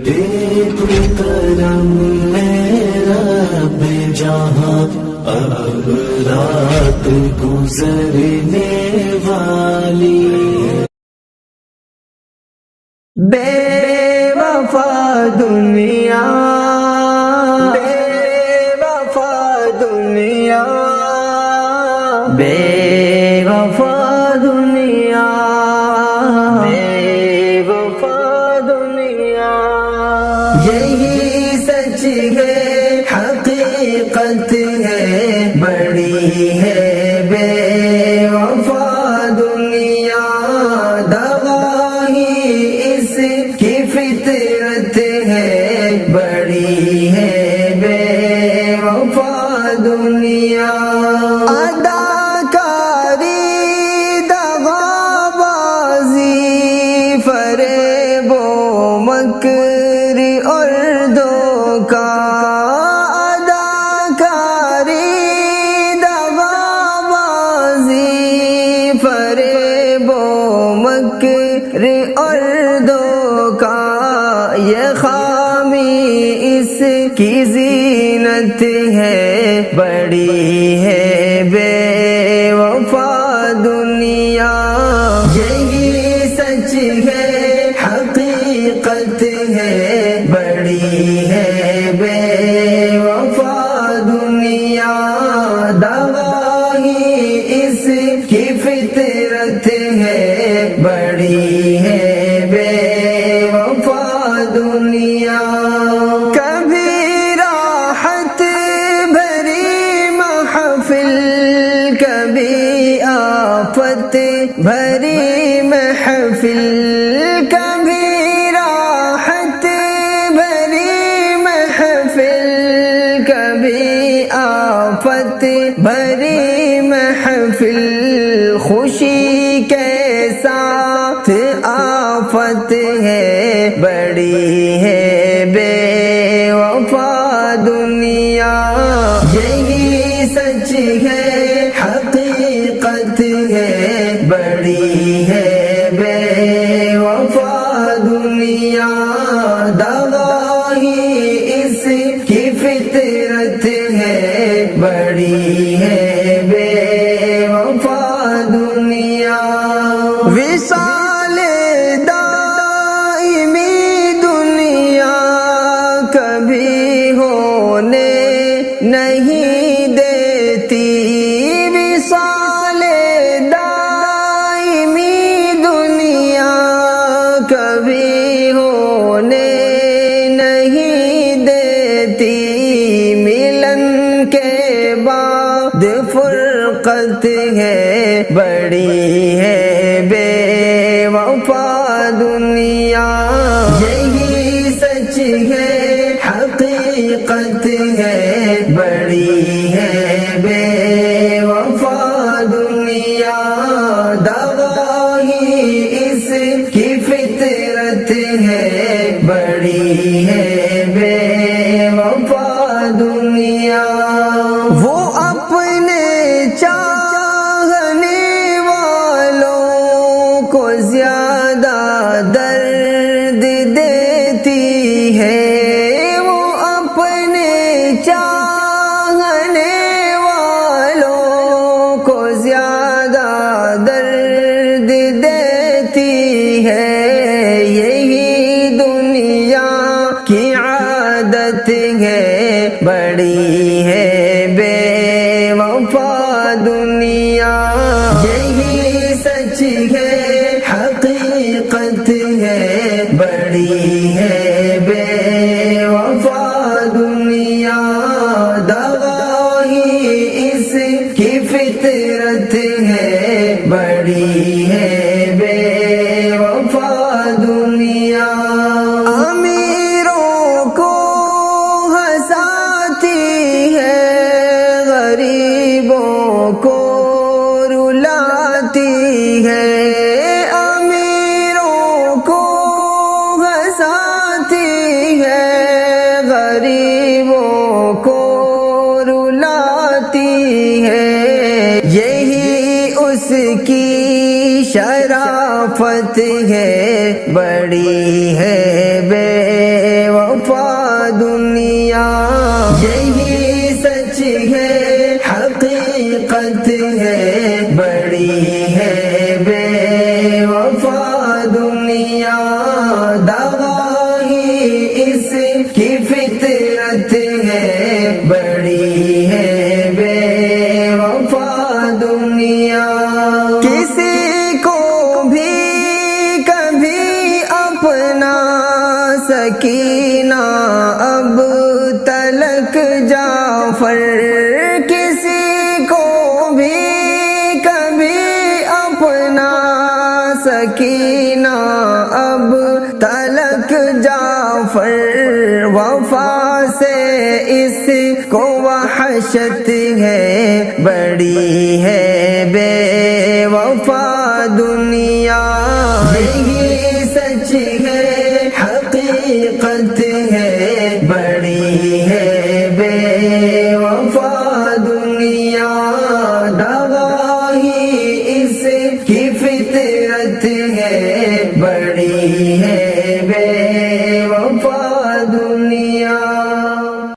دے تو کرم میرا رب جہاں اب رات گزرنے والی بے وفا دنیا، بے وفا دنیا، بے وفا دنیا، بے وفا دنیا، یہی سچ ہے، حقیقت ہے، بڑی ہے بے وفا دنیا، دغا ہی اس کی فطرت ہے، بڑی ہے بے وفا دنیا، اداکاری دغا بازی فریب و مکر اور دھوکا، اداکاری دغا بازی فریب و مکر اور دھوکا، یہ خامی اس کی زینت ہے، بڑی ہے بے وفا دنیا، یہی سچ ہے، حقیقت ہے، بڑی ہے بے وفا دنیا، دغا ہی اس کی فطرت ہے، بڑی ہے بے وفا دنیا، کبھی راحت بھری محفل، کبھی آفت بھری محفل، کبھی راحت بھری محفل، کبھی آفت بھری محفل، خوشی کے ساتھ آفت ہے، بڑی ہے بے وفا دنیا، یہی سچ ہے، حقیقت ہے، بڑی ہے بے وفا دنیا، دغا ہی اس کی فطرت ہے، بڑی ہے بے وفا دنیا، وصال دائمی دنیا کبھی ہونے نہیں دیتی، وصال دائمی دنیا کبھی ہونے نہیں دیتی، ملن کے بعد فرقت ہے، بڑی ہے بے وفا دنیا، یہی سچ ہے، حقیقت ہے، بڑی ہے بے وفا دنیا، دغا ہی اس کی فطرت ہے، بڑی ہے بے وفا دنیا، وہ اپنے چاہنے والوں کو زیادہ درد دیتی ہے، وہ اپنے چاہنے والوں کو زیادہ درد دیتی ہے، یہی دنیا کی عادت ہے، بڑی ہے بے وفا دنیا، یہی سچ ہے، حقیقت ہے، بڑی ہے بے وفا دنیا، دغا ہی اس کی فطرت ہے، بڑی ہے بے وفا دنیا، امیروں کو ہنساتی ہے، غریبوں کو رلاتی ہے، امیروں کو ہنساتی ہے، غریبوں کو رلاتی ہے، یہی اس کی شرافت ہے، بڑی ہے بے کی فطرت ہے، بڑی ہے بے وفا دنیا۔ کسی کو بھی کبھی اپنا سکینہ اب تلک جعفر، کسی کو بھی کبھی اپنا سکینہ اب تلک جعفر، وفا سے اس کو وحشت ہے، بڑی ہے بے وفا دنیا۔ یہی سچ ہے، حقیقت ہے، بڑی ہے بے وفا دنیا۔ دغا ہی اس کی فطرت ہے، بڑی ہے بے